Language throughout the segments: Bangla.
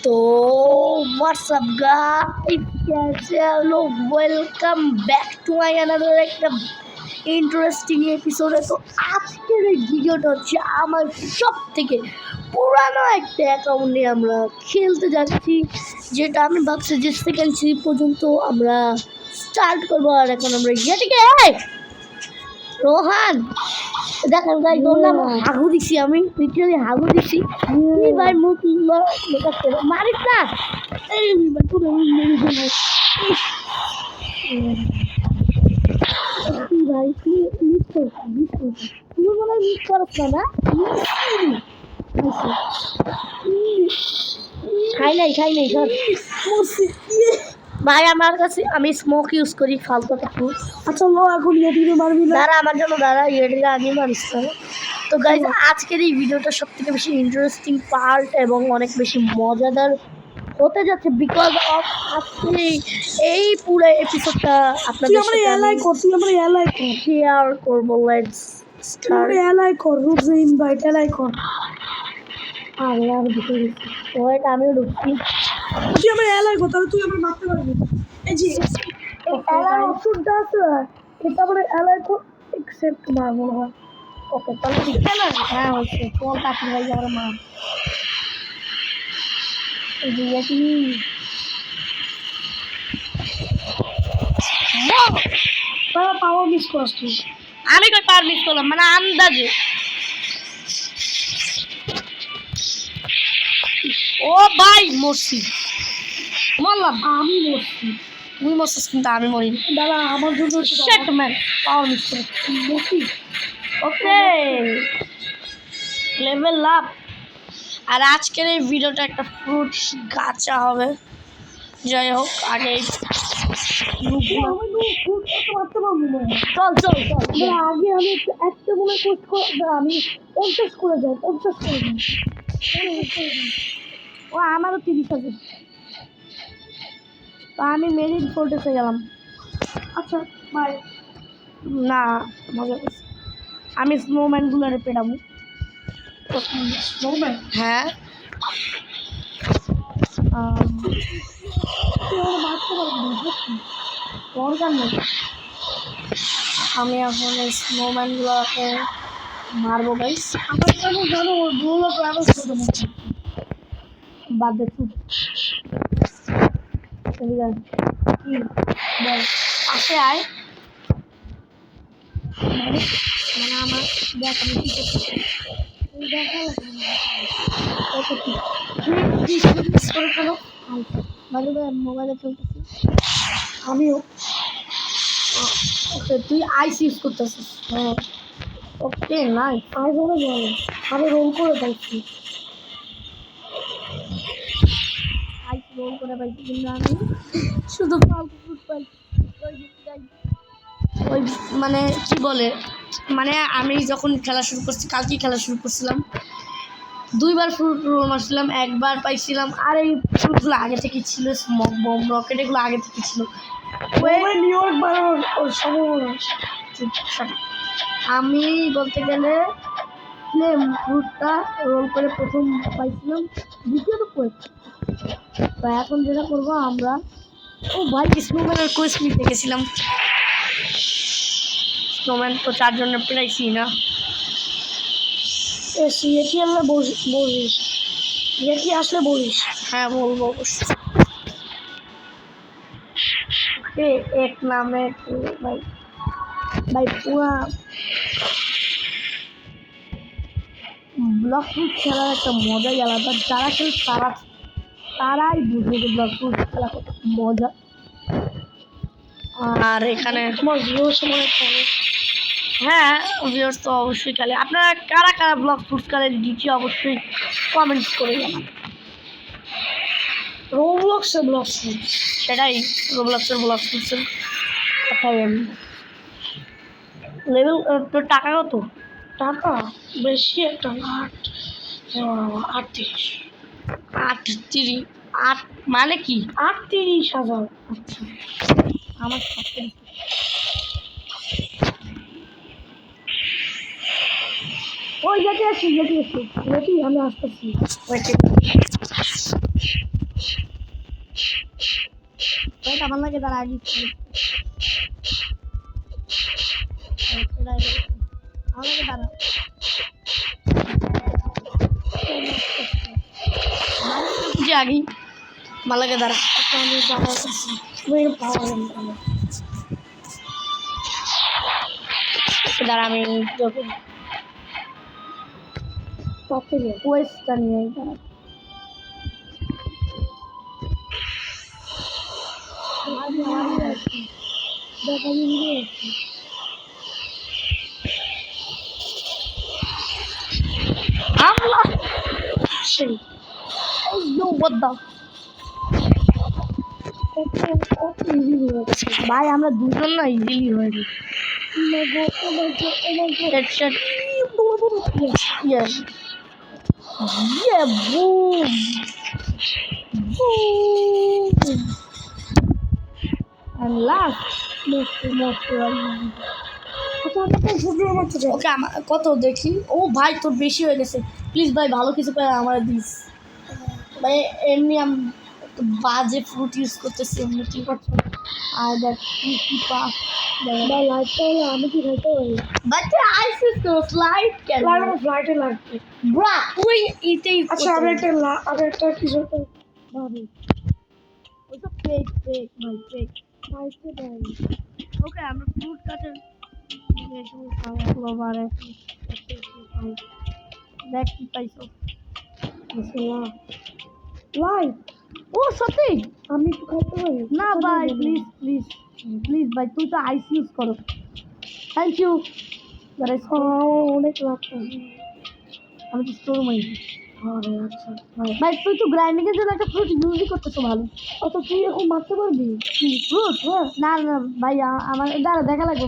तो व्हाट्सअप गाइस, कैसे आप लोग? Welcome back to my another একটা ইন্টারেস্টিং এপিসোডে। তো আজকের এই ভিডিওটা হচ্ছে আমার সব থেকে পুরানো একটা অ্যাকাউন্ট নিয়ে আমরা খেলতে যাচ্ছি, যেটা আমি ভাবছি যে সেকেন্ড সিরিজ পর্যন্ত আমরা স্টার্ট করবো। আর এখন আমরা ইয়েটিকে রোহান দেখেন ভাই, বললাম হাগু দিছি, আমি লিটারালি হাগু দিছি ভাই, মুখ মারিস না এই ভাই, তুমি মনে হয় মিস করছ না? খাই নাই সর ভাই, আমার কাছে আমি স্মোক ইউজ করি ফালতু একটু। আচ্ছা লো, এখন ইয়েটিকে মারবি না? দাঁড়া আমার জন্য, দাঁড়া, ইয়েটিকে আগে মারিস। তো গাইজ, আজকের এই ভিডিওটা সব থেকে বেশি ইন্টারেস্টিং পার্ট এবং অনেক বেশি মজাদার হতে যাচ্ছে, বিকজ অফ আজকে এই পুরো এপিসোডটা আপনাদের সাথে শেয়ার করবো। Let's start. ইনভাইট আর ঢুকে গেছি, ওয়েট আমিও ঢুকছি। তুই আমার এলাই কর, তাহলে তুই আমার মারতে পারবি। এই যে এলাই অপশনটা আছে, এটা আমার এলাই কর, এক্সেপ্ট মারবো না। ওকে তাহলে ঠিক আছে। হ্যাঁ হচ্ছে, চল কাকি ভাই আমার মা পাওয়ার মিস করস তুই। আমি কই পাওয়ার মিস করলাম, মানে আন্দাজে। ও ভাই মরছি, মরলাম, আমি মরছি। তুই মরছিস কিন্তু আমি মরি। দাদা আমার জন্য শিট ম্যান, পাওয়ার মিস করছি। ওকে, লেভেল আপ। আর আজকের এই ভিডিওটা একটা ফ্রুটস গাছা হবে। যাই হোক, আগে চল আগে আমি একটা বলে পোস্ট করে, আমি 50 করে যাই। ও আমারও 30 আছে। তো আমি মেরিন ফোর্টেসে গেলাম। আচ্ছা বাই। না মজা করছি, আমি স্নোম্যানগুলোরে পেটাবো। স্নোম্যান? হ্যাঁ, আমি এখন এই স্নোম্যানগুলোকে মারবো গাইস। আমার কাছে জানো ওর বলো প্রাইভেট করতে বলছি, বাদ দে তুই। ঠিক আছে, কি বল, পাশে আয়। মানে আমার দেখ আমি কি করছি, দেখা মোবাইলে চলতেছি আমিও। ওকে, তুই আইস ইউজ করতেছিস? হ্যাঁ। ওকে নাই, আই বলে বল, আমি রোল করে পাইছি। আইস রোল করে পাইছি, কিন্তু আমি শুধু ফালতু ফ্রুট পাইছি। ওই মানে কি বলে, মানে আমি যখন খেলা শুরু করছি, কালকেই খেলা শুরু করছিলাম, 2বার ফ্রুট রোল মারছিলাম, 1বার পাইছিলাম। আর এই ফ্রুটগুলো আগে থেকে ছিল, স্মোক বম রকেট এগুলো আগে থেকে ছিল। নিউ ইয়র্ক বানানোর আমি বলতে গেলে ফ্লেম ফ্রুটটা রোল করে প্রথম পাইছিলাম, দ্বিতীয়ত করেছি। তো এখন যেটা করবো আমরা, ও ভাই স্নোম্যানের কোয়েস্ট নিতে গেছিলাম। স্নোম্যান তো 4 জনের পেলাইছি না। এটি আসলে বলিস, এটি আসলে বলিস। হ্যাঁ বলবো অবশ্যই। এক নামে ভাই পুরা ব্লক ফ্রুট খেলার একটা মজাই আলাদা। যারা খেলে তারাই বুঝবে যে ব্লক ফ্রুট খেলা কত মজা। আর এখানে তোমার ভিউয়ার্স মনে খেলে? হ্যাঁ, ভিউয়ার্স তো অবশ্যই খেলে। আপনারা কারা কারা ব্লক ফ্রুট খেলে দিচ্ছি অবশ্যই কমেন্টস করে জানান। রোবলক্সের ব্লক ফ্রুট, সেটাই রোবলক্সের ব্লক ফ্রুটসের কথাই আমি। লেভেল তোর টাকা কত? টাকা বেশি একটা, 38 মানে কি 38,000? আচ্ছা, আমার ওই যেতে আসি আমি আসতেছি। আমার লাগে দাঁড়া আগে আমাকে দাঁড়া যে আগে মালাকে দাঁড়া আমি দাঁড়া আমি ওয়েস্টটা নিয়ে দাঁড়া ভাই আমরা দুজন না ইজিলি হয়ে গেছি and last কত দেখি ও ভাই তোর বেশি হয়ে গেছে প্লিজ ভাই ভালো কিছু করে আমার দিস ভাই এমনি আমি বাজে ফ্রুট ইউজ করতেছি এমনি ঠিক আছে আর দেখ কি পাস ভাই লাইটটা হলো আমি কি খাইতে পারি বাচ্চা আইস ইউজ করো স্লাইড কেন ফ্লাইটে লাগবে ব্রা তুই ইতেই আচ্ছা আমি একটা কিছু ভাবি ওই তো ফেক ভাই ফেক খাইতে পারি ওকে আমরা ফ্রুট কাটে দেখ কি পাইছো লাইট ও সত্যি আমি একটু খাইতে পারি না ভাই প্লিজ প্লিজ প্লিজ ভাই তুই তো আইস ইউজ করো থ্যাংক ইউ অনেক লাগছে আমি তো স্টোর মারি আচ্ছা ভাই তুই তো গ্রাইন্ডিংয়ের জন্য একটা ফ্রুট ইউজই করতেছো ভালো অত তুই এখন মারতে পারবি ফ্রুট না না ভাই আমার দাঁড়া দেখা লাগবে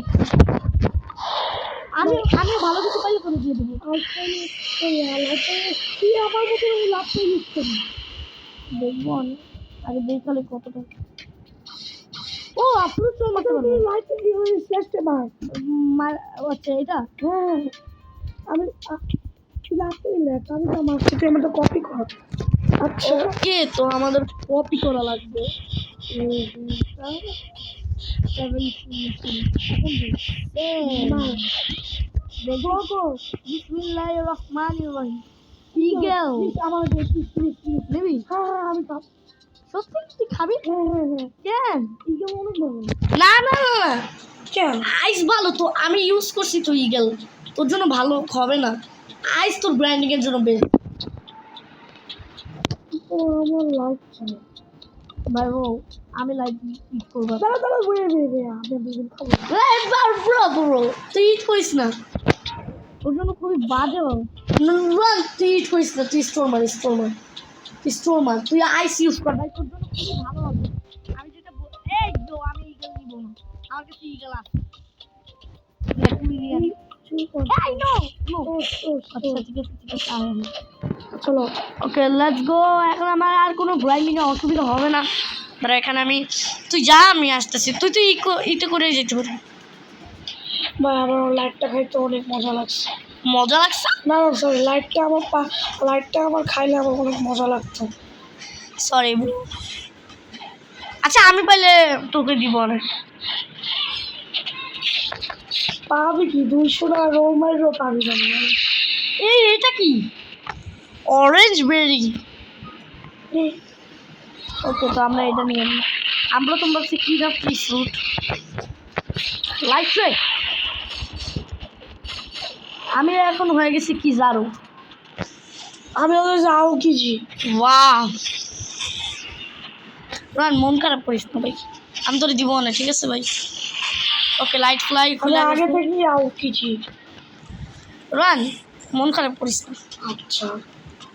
আমি ভালো কিছু পাইলে করে দিয়ে দেবো তুই আমার মতো লাভটা ইউজ করি দেখবো আগে দেখালে কতটা ও আপনি তো মারতে পারবেন লাইট দিয়ে শেষে মার আচ্ছা এটা হ্যাঁ আমি আমি তো মারছি তুই আমাদের কপি কর আচ্ছা ওকে তো আমাদের কপি করা লাগবে বিসমিল্লাহির রহমানির রহিম ইগল আমার নিবি হ্যাঁ আমি সত্যি তুই খাবি কেন ইগল অনেক ভালো না না না কেন আইস ভালো তো আমি ইউজ করছি তো ইগল তোর জন্য ভালো হবে না আইস তোর ব্র্যান্ডিং এর জন্য বেস্ট ও আমার লাগছে ভাই ও আমি লাইক ইট করব দাঁড়া দাঁড়া বইয়ে দে আমি দুজন খাবো একবার ব্রো তুই ইট করিস না ওর জন্য খুবই বাজে হবে রান তুই ইট করিস না তুই স্টোর মার তুই আইস ইউজ কর ভাই তোর জন্য খুবই ভালো হবে আমি যেটা এই তো আমি ইগল নিব না আমার কাছে ইগল আছে I know. চলো ওকে লেটস গো এখন আমার আর কোনো গ্রাইন্ডিং এর অসুবিধা হবে না আর এখানে আমি তুই যা আমি আসতেছি তুই ইতে করে যেতে পারবি ভাই আমার লাইটটা খাইতে অনেক মজা লাগছে না সরি লাইটটা আমার খাইলে আমার অনেক মজা লাগতো সরি আচ্ছা আমি পাইলে তোকে দিব না পাবি কি 200 টাকা রোল মারও পাবি না এই এটা কি অরেঞ্জ বেরি ওকে তো আমরা এটা নিয়ে আমরা তোমরা secret of free fruit like আমি এখন হয়ে গেছি কি জারো আমি ওদের যাও কিজি ওয়াও রান মন খারাপ করিস না ভাই আমি তোরে দিব না ঠিক আছে ভাই ওকে লাইট ফ্লাই খুলে আগে থেকে আও কিজি রান মন খারাপ করিস না আচ্ছা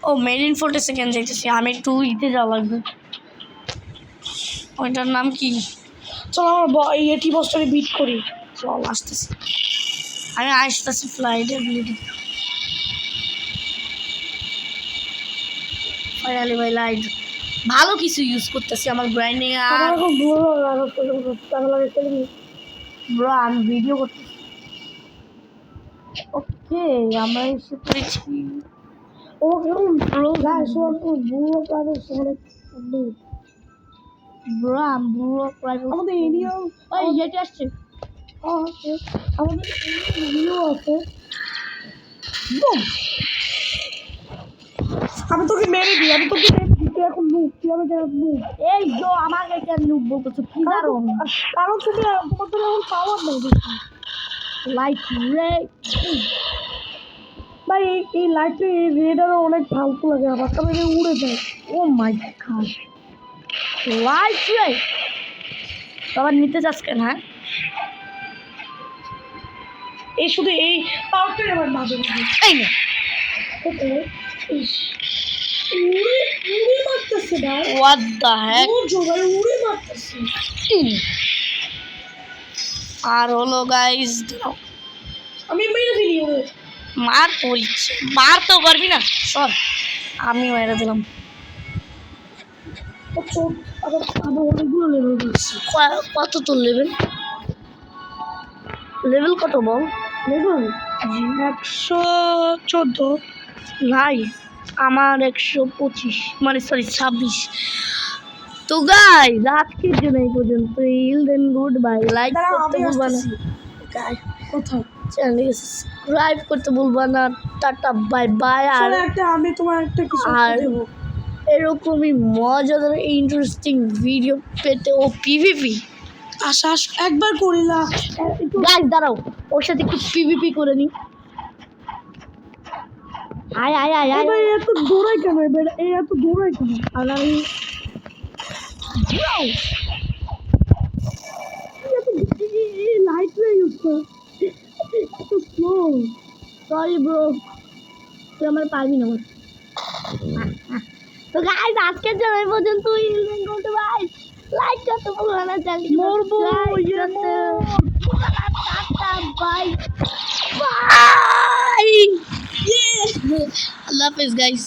ও মেড ইন 40 সেকেন্ড যাইতেছি আমি একটু ইতে যাওয়া লাগবে ওইটার নাম কি চল আমার এটি বস্টারে বিট করি চল আসতেছি আমি আসতেছি ফ্লাইট এবিলিটি ফাইনালি ভাই লাইট ভালো কিছু ইউজ করতেছি আমার গ্রাইন্ডিং আর খুব ভালো লাগে ব্রো আমি ভিডিও করতেছি ওকে আমরা এসে পড়েছি ও ব্রো গাইস ওর বুড়ো কারো সরে ব্রো ব্রো আমাদের এরিয়া ওই যেটা আসছে আছে, আমাদের এরিয়া আছে। বুম! আমি তোকে মেরে দিই, আমি তোকে মেরে দিই, তুই এখন মুখ, তুই আমাকে মুখ। এই যো আমাকে কেন নুব বলতেছো কি জানো কারণ তুমি তোমার তো এখন পাওয়ার নেই বেশি। লাইট রে ভাই এই লাইটটা এই রেডারও অনেক ফালতু লাগে আমার, কারণ এটা উড়ে যায়। ও মাই গড লাইট রে আবার নিতে চাস কেন হ্যাঁ এই শুধু এই পাওয়ারটাই আমার মাঝে মাঝে এই না উড়ে উড়ে মারতেছে ভাই, হোয়াট দ্য হেক ও জোগাড় উড়ে মারতেছে। আর হলো গাইস আমি মেরে দিলি ওরে। মার তোর ইচ্ছে মার তো পারবি না সর আমি মেরে দিলাম ও চোখ আবার আবার অনেকগুলো লেভেল দিচ্ছে। কত তোর লেভেল লেভেল কত বল লেভেল 114। নাইস আমার 125 মানে সরি 26 তো গাইস আজকের জন্য এই পর্যন্ত ইল দেন গুড বাই লাইক দাঁড়াও, করতে আমি ভুলবা না আসতেছি। কোথায়? চ্যানেলকে সাবস্ক্রাইব করতে ভুলবা না টাটা বাই বাই আর শোনো একটা, আমি তোমার একটা কিছু আর দেবো। এরকমই মজাদার ইন্টারেস্টিং ভিডিও পেতে ও পিভিপি আশ একবার করিলা গাইস দাঁড়াও ওর সাথে একটু পিভিপি করে নি আয় আয় আয় আয় ভাই এত দৌড়াই কেন এবার, এই এত দৌড়াই কেন? আর আমি লাইট ইউজ কর, এত স্লো। সরি ব্রো তুই আমার পারবি না তো গাইস আজকের জন্য এই পর্যন্ত ইলমেন্ট করতে ভাই লাইক করতে ভুলবেন না চ্যানেলটি মরবো, সাবস্ক্রাইব করতে ভুলবেন না টাটা বাই বাই আল্লাহ হাফেজ গাইস